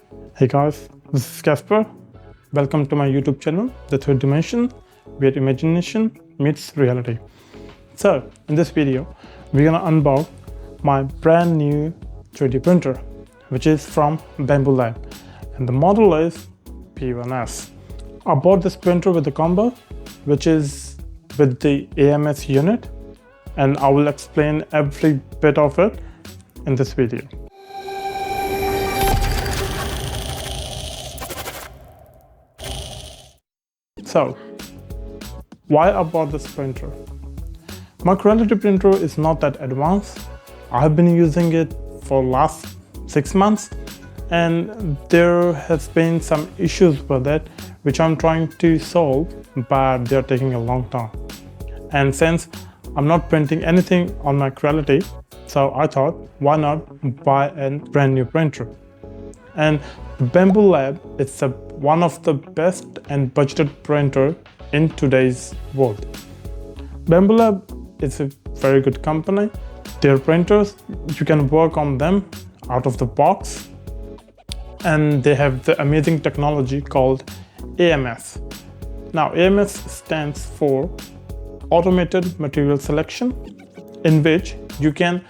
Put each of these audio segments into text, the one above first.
Hey guys, this is Casper. Welcome to my YouTube channel, The Third Dimension, where imagination meets reality. So, in this video, we're gonna unbox my brand new 3D printer, which is from Bamboo Lab, and the model is P1S. I bought this printer with the combo, which is with the AMS unit, and I will explain every bit of it in this video. So, why I bought this printer? My Creality printer is not that advanced. I have been using it for last 6 months, and there has been some issues with it which I'm trying to solve, but they're taking a long time. And since I'm not printing anything on my Creality, so I thought, why not buy a brand new printer? And the Bamboo Lab is one of the best and budgeted printer in today's world. Bamboo Lab is a very good company. Their printers, you can work on them out of the box, and they have the amazing technology called AMS. Now, AMS stands for Automated Material Selection, in which you can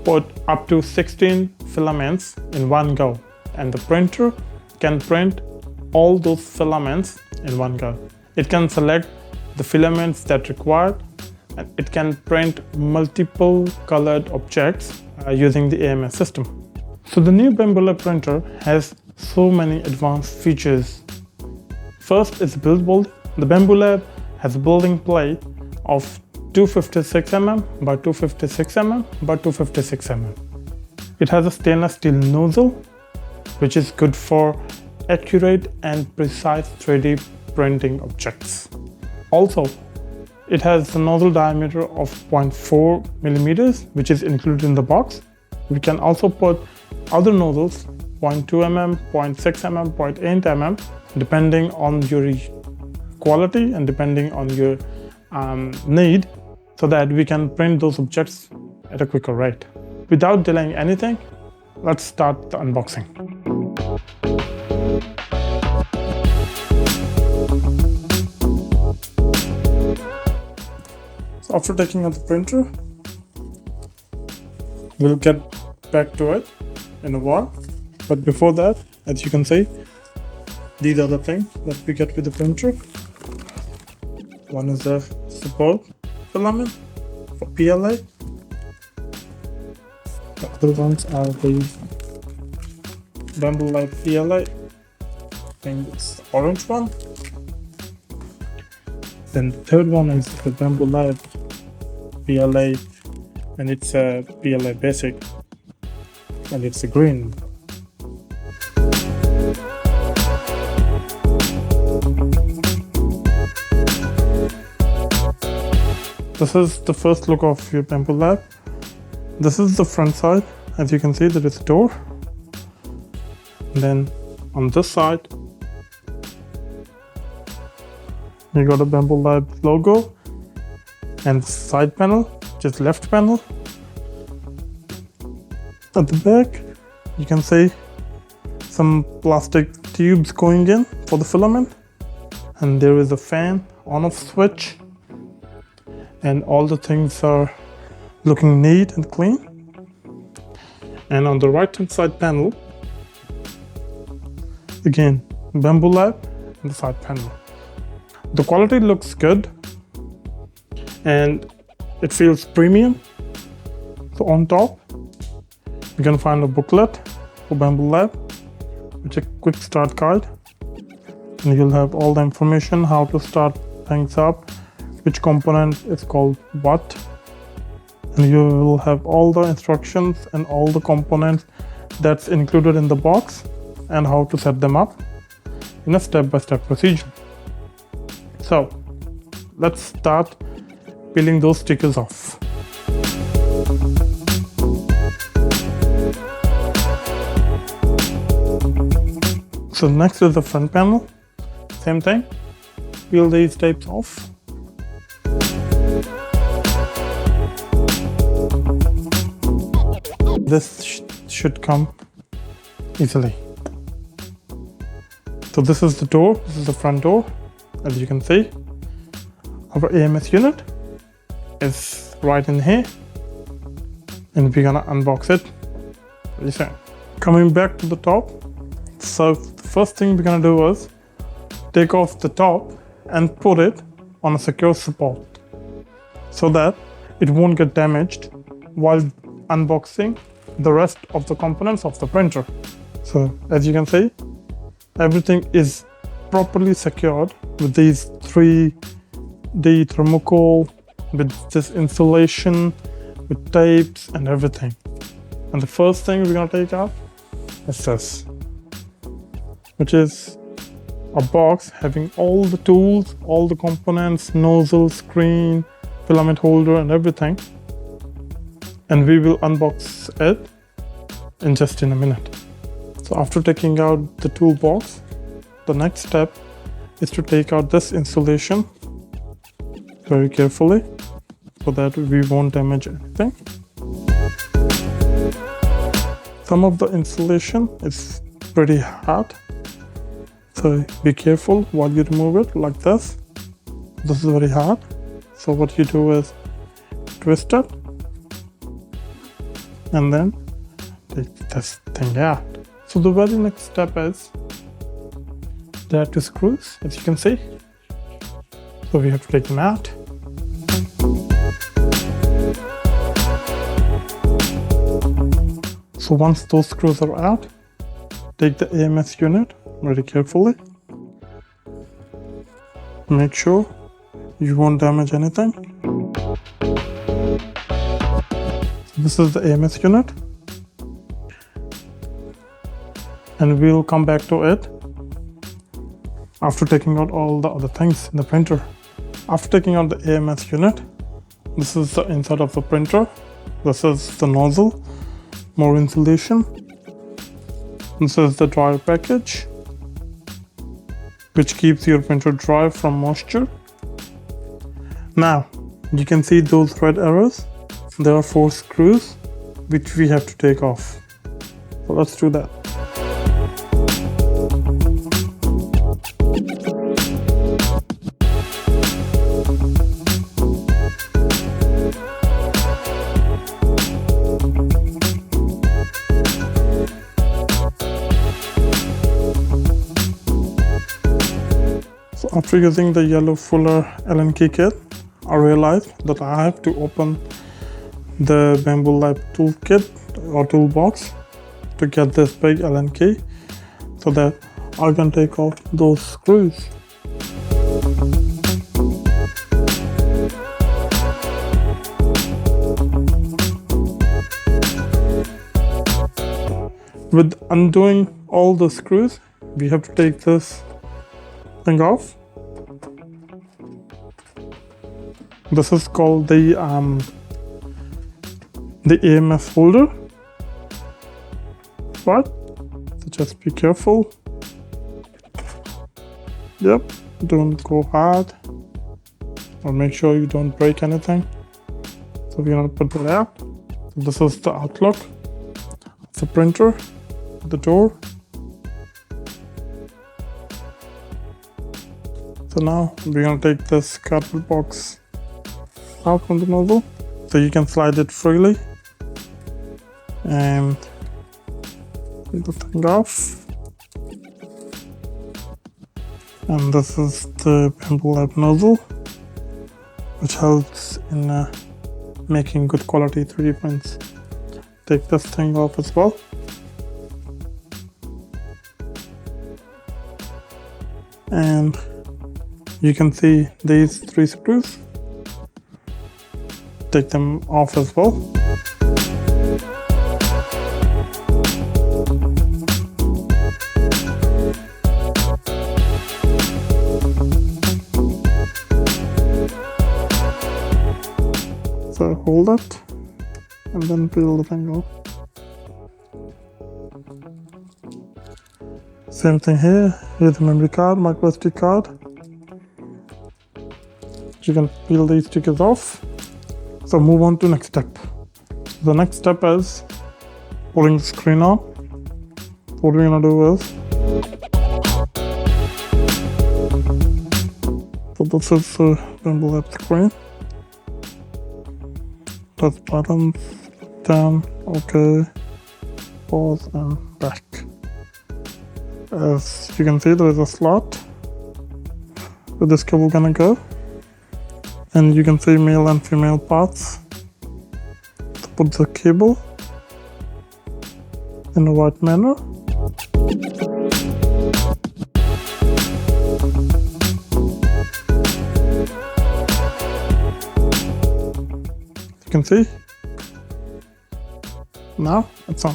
put up to 16 filaments in one go, and the printer can print all those filaments in one go. It can select the filaments that required, and it can print multiple colored objects using the AMS system. So the new Bamboo Lab printer has so many advanced features. First is build volume. The Bamboo Lab has a building plate of 256 mm by 256 mm by 256 mm. It has a stainless steel nozzle, which is good for accurate and precise 3D printing objects. Also, it has a nozzle diameter of 0.4 millimeters, which is included in the box. We can also put other nozzles, 0.2 mm, 0.6 mm, 0.8 mm, depending on your quality and depending on your need, so that we can print those objects at a quicker rate. Without delaying anything, let's start the unboxing. So after taking out the printer, we'll get back to it in a while. But before that, as you can see, these are the things that we get with the printer. One is the support filament for PLA. The other ones are the Bamboo Lab PLA. I think it's the orange one. Then the third one is the Bamboo Lab PLA, and it's a PLA basic, and it's a green. This is the first look of your Bamboo Lab. This is the front side. As you can see, there is a door. And then on this side, you got a Bamboo Lab logo, and side panel, just left panel. At the back, you can see some plastic tubes going in for the filament, and there is a fan on-off switch, and all the things are looking neat and clean. And on the right hand side panel, again, Bamboo Lab and the side panel. The quality looks good and it feels premium. So on top, you can find a booklet for Bamboo Lab, which is a quick start guide, and you'll have all the information how to start things up, which component is called what, and you will have all the instructions and all the components that's included in the box and how to set them up in a step-by-step procedure. So let's start peeling those stickers off. So next is the front panel. Same thing, peel these tapes off. This should come easily. So this is the door, this is the front door. As you can see, our AMS unit is right in here, and we're gonna unbox it pretty soon. Coming back to the top, so the first thing we're gonna do is take off the top and put it on a secure support so that it won't get damaged while unboxing the rest of the components of the printer. So as you can see, everything is properly secured with these 3D thermocol, with this insulation, with tapes and everything. And the first thing we're gonna take out is this, which is a box having all the tools, all the components, nozzle, screen, filament holder and everything. And we will unbox it in a minute. So after taking out the toolbox, the next step is to take out this insulation very carefully so that we won't damage anything. Some of the insulation is pretty hard, so be careful while you remove it like this. This is very hard, so what you do is twist it and then take this thing out. So the very next step is there are 2 screws, as you can see. So we have to take them out. So once those screws are out, take the AMS unit very carefully. Make sure you won't damage anything. This is the AMS unit, and we'll come back to it after taking out all the other things in the printer. After taking out the AMS unit, this is the inside of the printer. This is the nozzle, more insulation. This is the dryer package, which keeps your printer dry from moisture. Now, you can see those red arrows. There are 4 screws which we have to take off. So let's do that. So after using the yellow Fuller Allen key kit, I realized that I have to open the Bamboo Lab toolkit or toolbox to get this big Allen key so that I can take off those screws. With undoing all the screws, we have to take this thing off. This is called the AMS holder, but so just be careful. Yep, don't go hard, or make sure you don't break anything. So we're gonna put that out. So this is the outlook of the printer, the door. So now we're gonna take this cardboard box out from the nozzle, so you can slide it freely and take the thing off. And this is the Bamboo Lab nozzle, which helps in making good quality 3D prints. Take this thing off as well. And you can see these 3 screws. Take them off as well. So hold it and then peel the thing off. Same thing here. Here's the memory card, micro SD card. You can peel these stickers off. So move on to next step. The next step is pulling the screen on. What we're gonna do is So this is the envelope screen. Press buttons, down, OK, pause and back. As you can see, there is a slot where this cable gonna go, and you can see male and female parts. So put the cable in the right manner. You can see now it's on.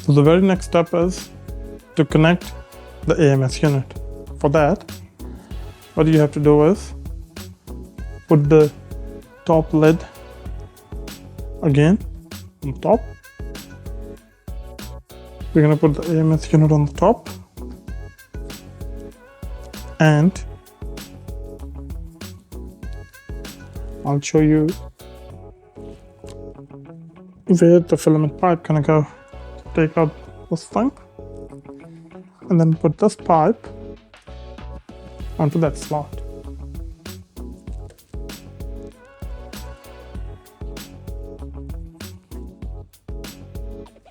So the very next step is to connect the AMS unit. For that, what you have to do is put the top lid again on top. We're gonna put the AMS unit on the top, and I'll show you where the filament pipe gonna go. Take out this thing and then put this pipe onto that slot.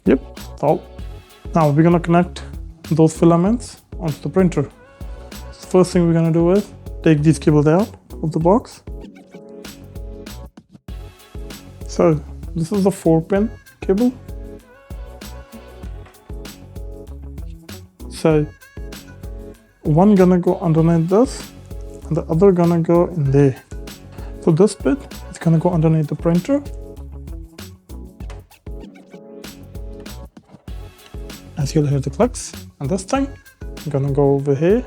Yep, that's all. Now we're gonna connect those filaments onto the printer. So the first thing we're gonna do is take these cables out of the box. So this is a 4-pin cable. So one gonna go underneath this and the other gonna go in there. So this bit is gonna go underneath the printer. As you'll hear the clicks, and this thing gonna go over here.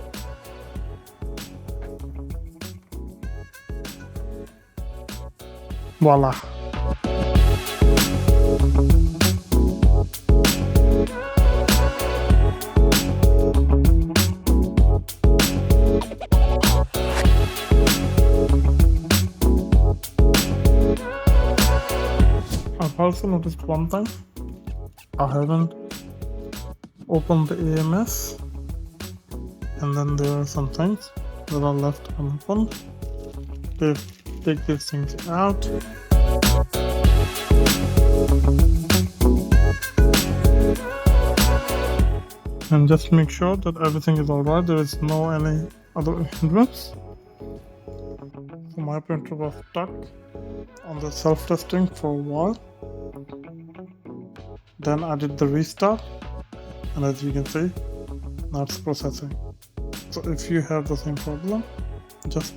Voila. I've also noticed one thing. I haven't opened the AMS, and then there are some things that are left unopened. Take these things out. And just make sure that everything is alright. There is no any other hindrance. So my printer was stuck on the self-testing for a while. Then I did the restart, and as you can see, now it's processing. So if you have the same problem, just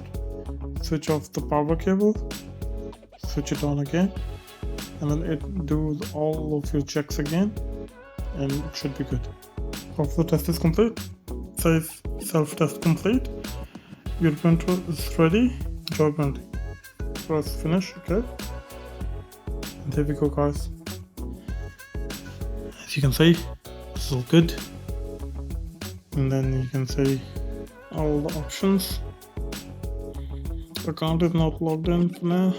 switch off the power cable, switch it on again, and then it does all of your checks again, and it should be good. Hope the test is complete. Says self-test complete. Your printer is ready. Enjoy printing. Press finish, okay. And here we go, guys. As you can see, this is all good. And then you can see all the options. Account is not logged in for now.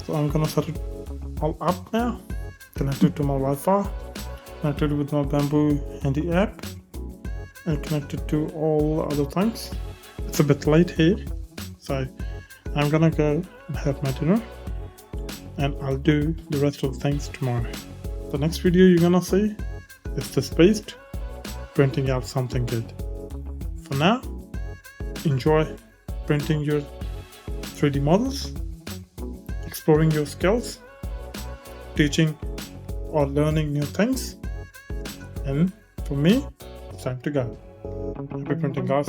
So I'm gonna set it all up now. Connected to my Wi-Fi. Connected with my Bamboo Handy app. And connected to all the other things. It's a bit late here. So I'm gonna go and have my dinner. And I'll do the rest of the things tomorrow. The next video you're gonna see is the spaced printing out something good. For now, enjoy printing your 3D models, exploring your skills, teaching or learning new things, and for me, it's time to go. Happy printing, guys.